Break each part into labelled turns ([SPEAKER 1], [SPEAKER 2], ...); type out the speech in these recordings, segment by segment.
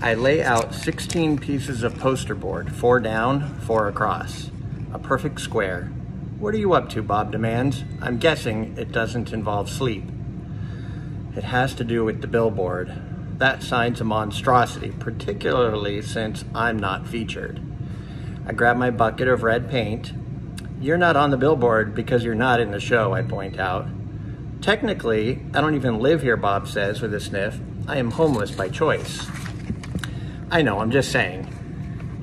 [SPEAKER 1] I lay out 16 pieces of poster board, 4 down, 4 across. A perfect square. What are you up to, Bob demands. I'm guessing it doesn't involve sleep. It has to do with the billboard. That sign's a monstrosity, particularly since I'm not featured. I grab my bucket of red paint. You're not on the billboard because you're not in the show, I point out. Technically, I don't even live here, Bob says with a sniff. I am homeless by choice. I know, I'm just saying.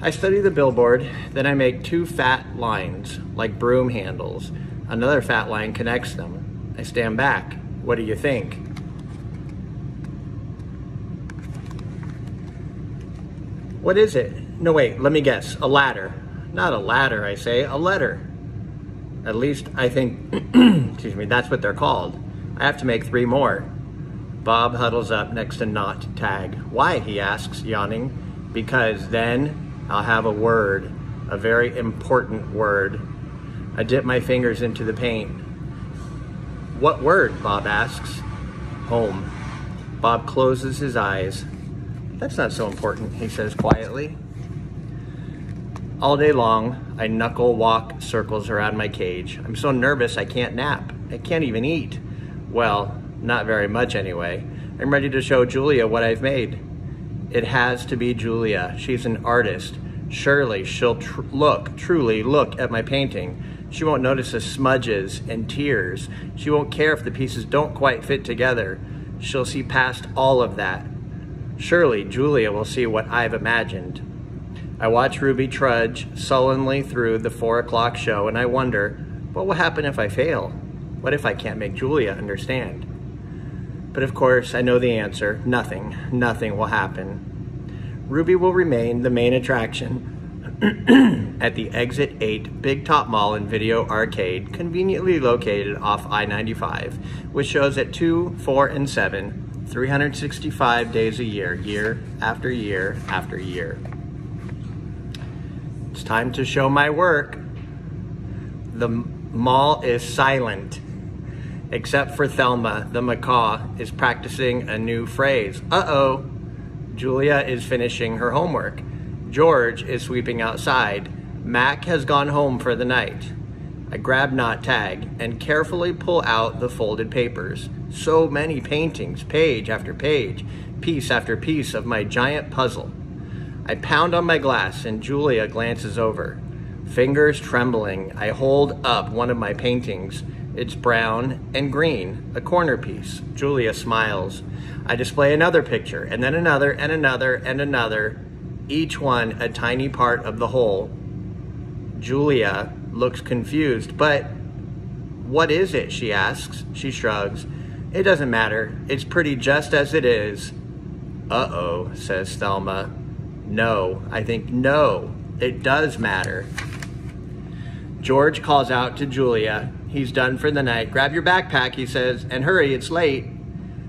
[SPEAKER 1] I study the billboard, then I make 2 fat lines, like broom handles. Another fat line connects them. I stand back. What do you think? What is it? No, wait, let me guess. A ladder. Not a ladder, I say, a letter. At least I think, excuse me, that's what they're called. I have to make 3 more. Bob huddles up next to Not Tag. Why, he asks, yawning. Because then I'll have a word, a very important word. I dip my fingers into the paint. What word, Bob asks. Home. Bob closes his eyes. That's not so important, he says quietly. All day long, I knuckle walk circles around my cage. I'm so nervous I can't nap. I can't even eat. Well, not very much anyway. I'm ready to show Julia what I've made. It has to be Julia. She's an artist. Surely she'll truly look at my painting. She won't notice the smudges and tears. She won't care if the pieces don't quite fit together. She'll see past all of that. Surely Julia will see what I've imagined. I watch Ruby trudge sullenly through the 4 o'clock show, and I wonder, what will happen if I fail? What if I can't make Julia understand? But of course, I know the answer. Nothing. Nothing will happen. Ruby will remain the main attraction at the Exit 8 Big Top Mall and Video Arcade, conveniently located off I-95, which shows at 2, 4, and 7, 365 days a year, year after year after year. It's time to show my work. The mall is silent, except for Thelma, the macaw, is practicing a new phrase. Uh-oh. Julia is finishing her homework. George is sweeping outside. Mac has gone home for the night. I grab Not Tag and carefully pull out the folded papers. So many paintings, page after page, piece after piece of my giant puzzle. I pound on my glass and Julia glances over. Fingers trembling, I hold up one of my paintings. It's brown and green, a corner piece. Julia smiles. I display another picture, and then another, and another, and another, each one a tiny part of the whole. Julia looks confused, but what is it, she asks. She shrugs. It doesn't matter. It's pretty just as it is. Uh-oh, says Thelma. No, I think no, it does matter. George calls out to Julia. He's done for the night. Grab your backpack, he says, and hurry, it's late.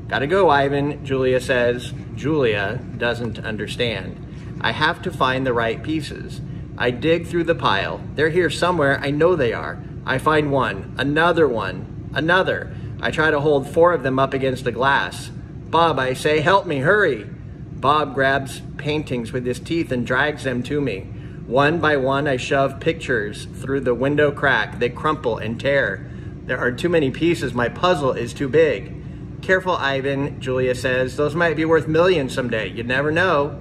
[SPEAKER 1] Gotta go, Ivan, Julia says. Julia doesn't understand. I have to find the right pieces. I dig through the pile. They're here somewhere, I know they are. I find one, another. I try to hold 4 of them up against the glass. Bob, I say, help me, hurry. Bob grabs paintings with his teeth and drags them to me. One by one, I shove pictures through the window crack. They crumple and tear. There are too many pieces. My puzzle is too big. Careful, Ivan, Julia says. Those might be worth millions someday. You never know.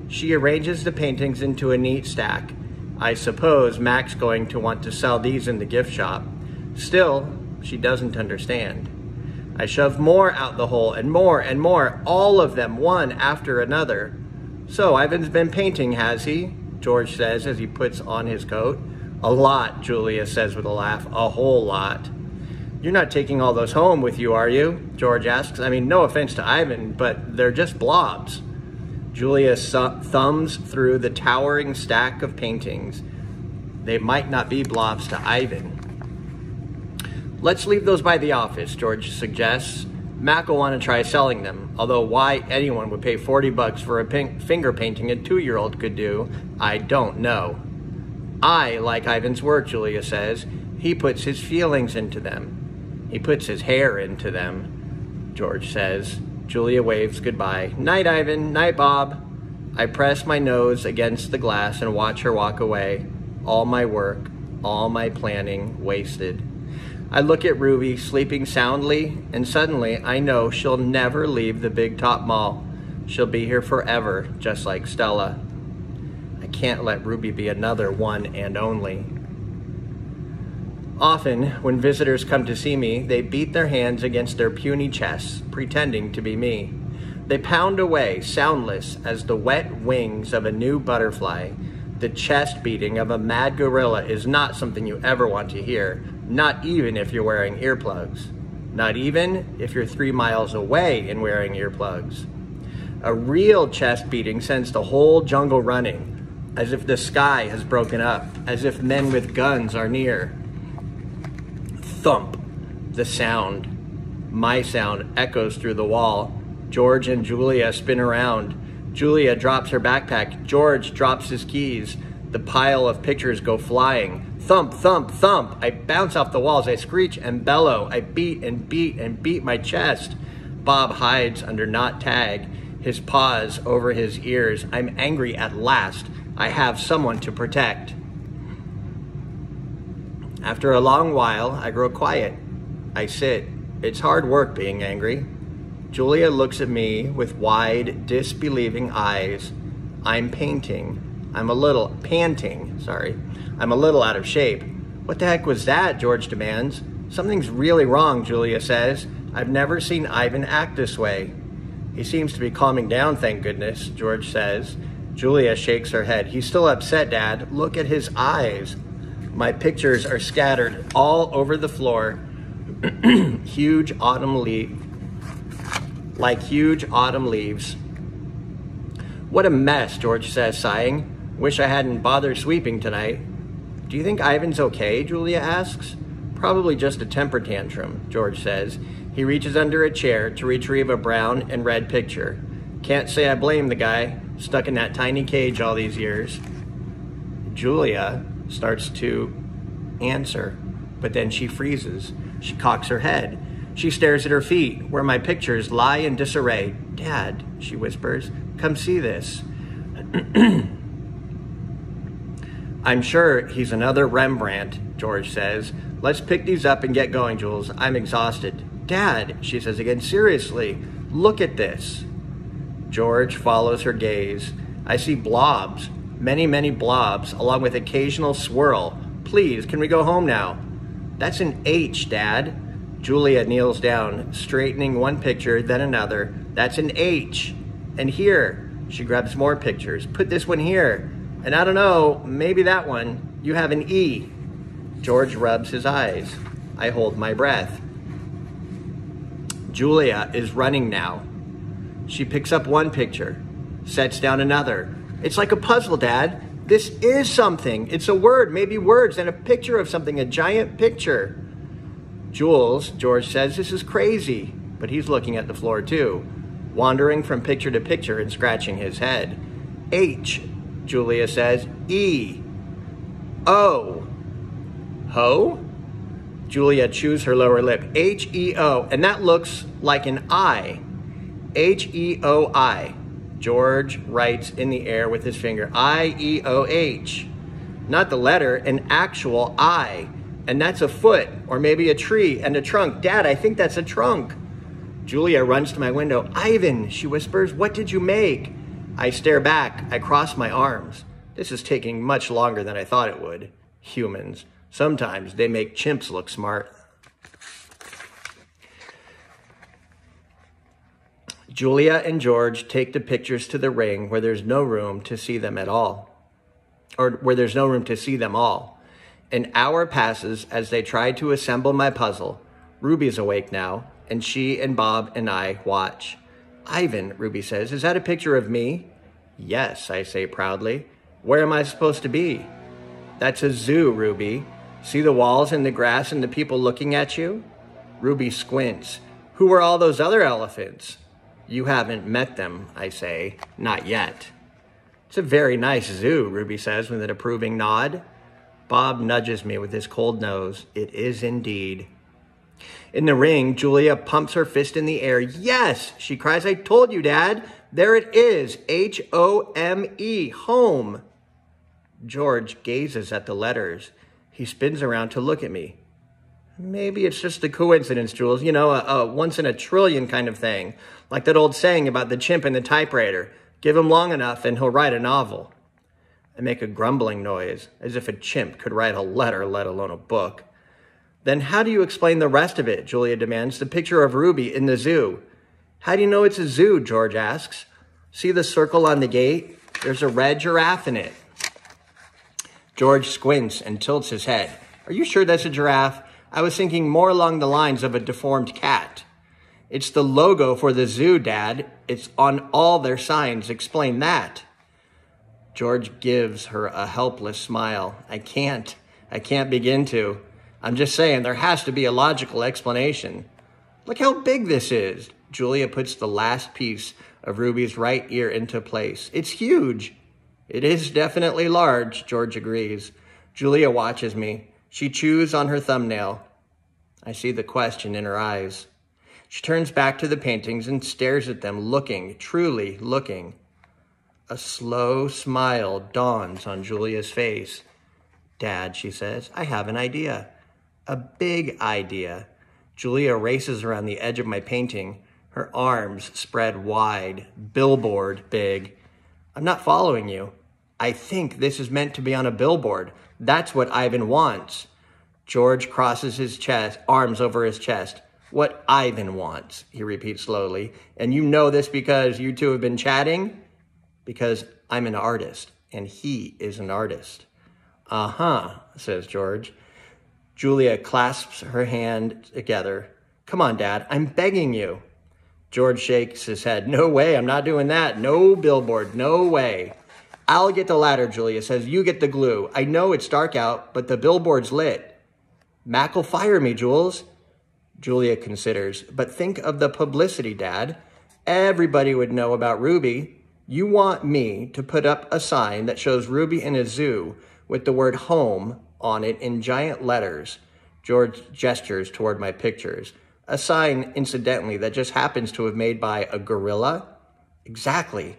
[SPEAKER 1] She arranges the paintings into a neat stack. I suppose Mac's going to want to sell these in the gift shop. Still, she doesn't understand. I shove more out the hole and more, all of them, one after another. So Ivan's been painting, has he? George says as he puts on his coat. A lot, Julia says with a laugh, a whole lot. You're not taking all those home with you, are you? George asks. I mean, no offense to Ivan, but they're just blobs. Julia thumbs through the towering stack of paintings. They might not be blobs to Ivan. Let's leave those by the office, George suggests. Mac will want to try selling them, although why anyone would pay $40 for a finger painting a 2-year-old could do, I don't know. I like Ivan's work, Julia says. He puts his feelings into them. He puts his hair into them, George says. Julia waves goodbye. Night, Ivan. Night, Bob. I press my nose against the glass and watch her walk away. All my work, all my planning wasted. I look at Ruby sleeping soundly, and suddenly I know she'll never leave the Big Top Mall. She'll be here forever, just like Stella. I can't let Ruby be another one and only. Often, when visitors come to see me, they beat their hands against their puny chests, pretending to be me. They pound away, soundless as the wet wings of a new butterfly. The chest beating of a mad gorilla is not something you ever want to hear, not even if you're wearing earplugs. Not even if you're 3 miles away and wearing earplugs. A real chest beating sends the whole jungle running, as if the sky has broken up, as if men with guns are near. Thump, the sound, my sound, echoes through the wall. George and Julia spin around. Julia drops her backpack. George drops his keys. The pile of pictures go flying. Thump, thump, thump. I bounce off the walls. I screech and bellow. I beat and beat and beat my chest. Bob hides under Not Tag, his paws over his ears. I'm angry at last. I have someone to protect. After a long while, I grow quiet. I sit. It's hard work being angry. Julia looks at me with wide, disbelieving eyes. I'm panting. I'm a little out of shape. What the heck was that? George demands. Something's really wrong, Julia says. I've never seen Ivan act this way. He seems to be calming down, thank goodness, George says. Julia shakes her head. He's still upset, Dad. Look at his eyes. My pictures are scattered all over the floor. Huge autumn leaves. What a mess, George says, sighing. Wish I hadn't bothered sweeping tonight. Do you think Ivan's okay? Julia asks. Probably just a temper tantrum, George says. He reaches under a chair to retrieve a brown and red picture. Can't say I blame the guy, stuck in that tiny cage all these years. Julia starts to answer, but then she freezes. She cocks her head. She stares at her feet, where my pictures lie in disarray. Dad, she whispers, come see this. I'm sure he's another Rembrandt, George says. Let's pick these up and get going, Jules. I'm exhausted. Dad, she says again, seriously, look at this. George follows her gaze. I see blobs, many, many blobs, along with occasional swirl. Please, can we go home now? That's an H, Dad. Julia kneels down, straightening one picture, then another. That's an H. And here, she grabs more pictures. Put this one here. And I don't know, maybe that one. You have an E. George rubs his eyes. I hold my breath. Julia is running now. She picks up one picture, sets down another. It's like a puzzle, Dad. This is something. It's a word, maybe words, and a picture of something, a giant picture. Jules, George says, this is crazy. But he's looking at the floor too, wandering from picture to picture and scratching his head. H, Julia says. E. O. Ho? Julia chews her lower lip. H-E-O. And that looks like an I. H-E-O-I. George writes in the air with his finger. I-E-O-H. Not the letter, an actual I. And that's a foot, or maybe a tree and a trunk. Dad, I think that's a trunk. Julia runs to my window. Ivan, she whispers, what did you make? I stare back. I cross my arms. This is taking much longer than I thought it would. Humans. Sometimes they make chimps look smart. Julia and George take the pictures to the ring where there's no room to see them at all. Or where there's no room to see them all. An hour passes as they try to assemble my puzzle. Ruby's awake now, and she and Bob and I watch. Ivan, Ruby says, is that a picture of me? Yes, I say proudly. Where am I supposed to be? That's a zoo, Ruby. See the walls and the grass and the people looking at you? Ruby squints. Who are all those other elephants? You haven't met them, I say. Not yet. It's a very nice zoo, Ruby says with an approving nod. Bob nudges me with his cold nose. It is indeed. In the ring, Julia pumps her fist in the air. Yes, she cries, I told you, Dad. There it is, H-O-M-E, home. George gazes at the letters. He spins around to look at me. Maybe it's just a coincidence, Jules. You know, a once in a trillion kind of thing. Like that old saying about the chimp and the typewriter. Give him long enough and he'll write a novel. I make a grumbling noise, as if a chimp could write a letter, let alone a book. Then how do you explain the rest of it, Julia demands. The picture of Ruby in the zoo. How do you know it's a zoo, George asks. See the circle on the gate? There's a red giraffe in it. George squints and tilts his head. Are you sure that's a giraffe? I was thinking more along the lines of a deformed cat. It's the logo for the zoo, Dad. It's on all their signs. Explain that. George gives her a helpless smile. I can't begin to. I'm just saying there has to be a logical explanation. Look how big this is. Julia puts the last piece of Ruby's right ear into place. It's huge. It is definitely large, George agrees. Julia watches me. She chews on her thumbnail. I see the question in her eyes. She turns back to the paintings and stares at them, looking, truly looking. A slow smile dawns on Julia's face. Dad, she says, I have an idea. A big idea. Julia races around the edge of my painting, her arms spread wide, billboard big. I'm not following you. I think this is meant to be on a billboard. That's what Ivan wants. George crosses his chest, arms over his chest. What Ivan wants, he repeats slowly. And you know this because you two have been chatting? Because I'm an artist, and he is an artist. Uh-huh, says George. Julia clasps her hand together. Come on, Dad, I'm begging you. George shakes his head. No way, I'm not doing that. No billboard, no way. I'll get the ladder, Julia says. You get the glue. I know it's dark out, but the billboard's lit. Mac will fire me, Jules. Julia considers. But think of the publicity, Dad. Everybody would know about Ruby. You want me to put up a sign that shows Ruby in a zoo with the word home on it in giant letters. George gestures toward my pictures. A sign, incidentally, that just happens to have made by a gorilla? Exactly.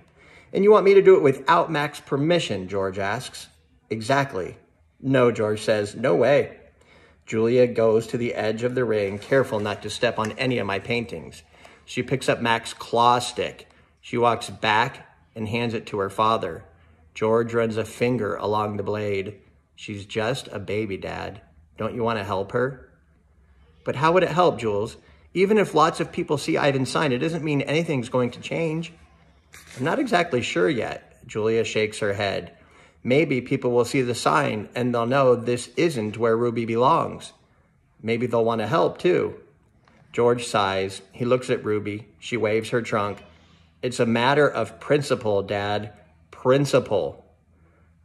[SPEAKER 1] And you want me to do it without Mac's permission, George asks. Exactly. No, George says, no way. Julia goes to the edge of the ring, careful not to step on any of my paintings. She picks up Mac's claw stick. She walks back and hands it to her father. George runs a finger along the blade. She's just a baby, Dad. Don't you want to help her? But how would it help, Jules? Even if lots of people see Ivan's sign, it doesn't mean anything's going to change. I'm not exactly sure yet. Julia shakes her head. Maybe people will see the sign and they'll know this isn't where Ruby belongs. Maybe they'll want to help too. George sighs. He looks at Ruby. She waves her trunk. It's a matter of principle, Dad. Principle.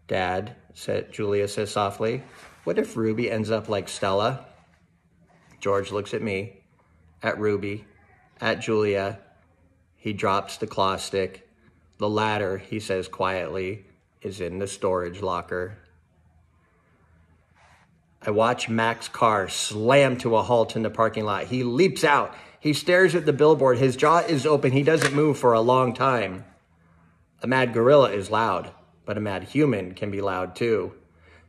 [SPEAKER 1] Dad, Julia says softly, what if Ruby ends up like Stella? George looks at me, at Ruby, at Julia. He drops the claw stick. The ladder, he says quietly, is in the storage locker. I watch Mac's car slam to a halt in the parking lot. He leaps out. He stares at the billboard. His jaw is open. He doesn't move for a long time. A mad gorilla is loud, but a mad human can be loud too,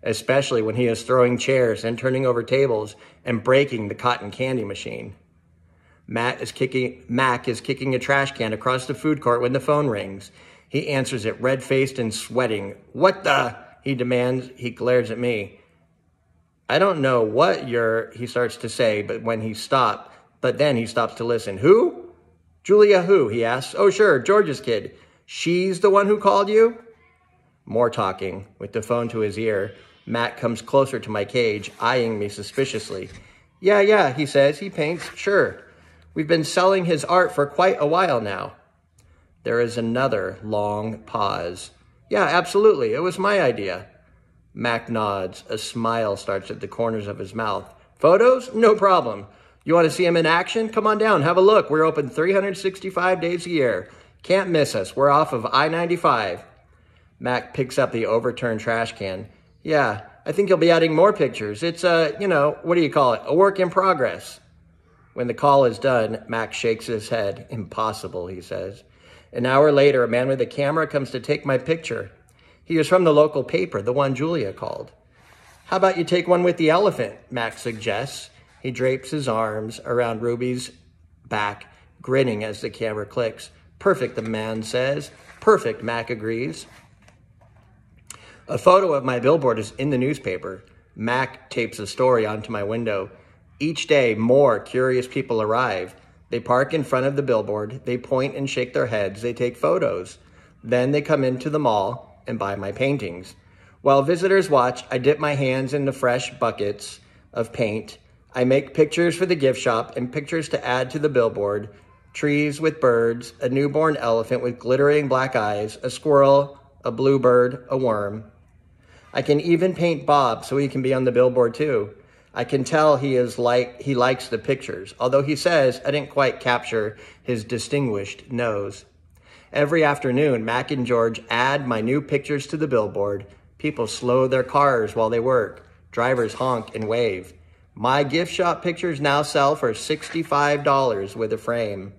[SPEAKER 1] especially when he is throwing chairs and turning over tables and breaking the cotton candy machine. Mac is kicking a trash can across the food court when the phone rings. He answers it, red-faced and sweating. What the? He demands. He glares at me. I don't know what he starts to say, but then he stops to listen. Who? Julia who? He asks. Oh, sure, George's kid. She's the one who called you? More talking. With the phone to his ear, Mac comes closer to my cage, eyeing me suspiciously. Yeah, he says. He paints. Sure. We've been selling his art for quite a while now. There is another long pause. Yeah, absolutely. It was my idea. Mac nods. A smile starts at the corners of his mouth. Photos? No problem. You want to see him in action? Come on down. Have a look. We're open 365 days a year. Can't miss us. We're off of I-95. Mac picks up the overturned trash can. Yeah, I think you'll be adding more pictures. It's what do you call it? A work in progress. When the call is done, Mac shakes his head. Impossible, he says. An hour later, a man with a camera comes to take my picture. He is from the local paper, the one Julia called. How about you take one with the elephant, Mac suggests. He drapes his arms around Ruby's back, grinning as the camera clicks. Perfect, the man says. Perfect, Mac agrees. A photo of my billboard is in the newspaper. Mac tapes a story onto my window. Each day, more curious people arrive. They park in front of the billboard. They point and shake their heads. They take photos. Then they come into the mall and buy my paintings. While visitors watch, I dip my hands into fresh buckets of paint. I make pictures for the gift shop and pictures to add to the billboard. Trees with birds, a newborn elephant with glittering black eyes, a squirrel, a bluebird, a worm. I can even paint Bob so he can be on the billboard too. I can tell he likes the pictures, although he says I didn't quite capture his distinguished nose. Every afternoon, Mac and George add my new pictures to the billboard. People slow their cars while they work. Drivers honk and wave. My gift shop pictures now sell for $65 with a frame.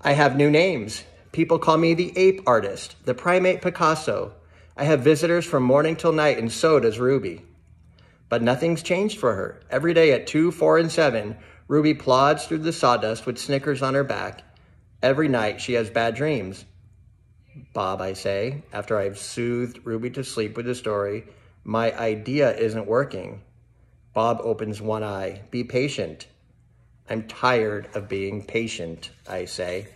[SPEAKER 1] I have new names. People call me the ape artist, the primate Picasso. I have visitors from morning till night, and so does Ruby. But nothing's changed for her. Every day at 2, 4, and 7, Ruby plods through the sawdust with Snickers on her back. Every night she has bad dreams. Bob, I say, after I've soothed Ruby to sleep with the story, my idea isn't working. Bob opens one eye. Be patient. I'm tired of being patient, I say.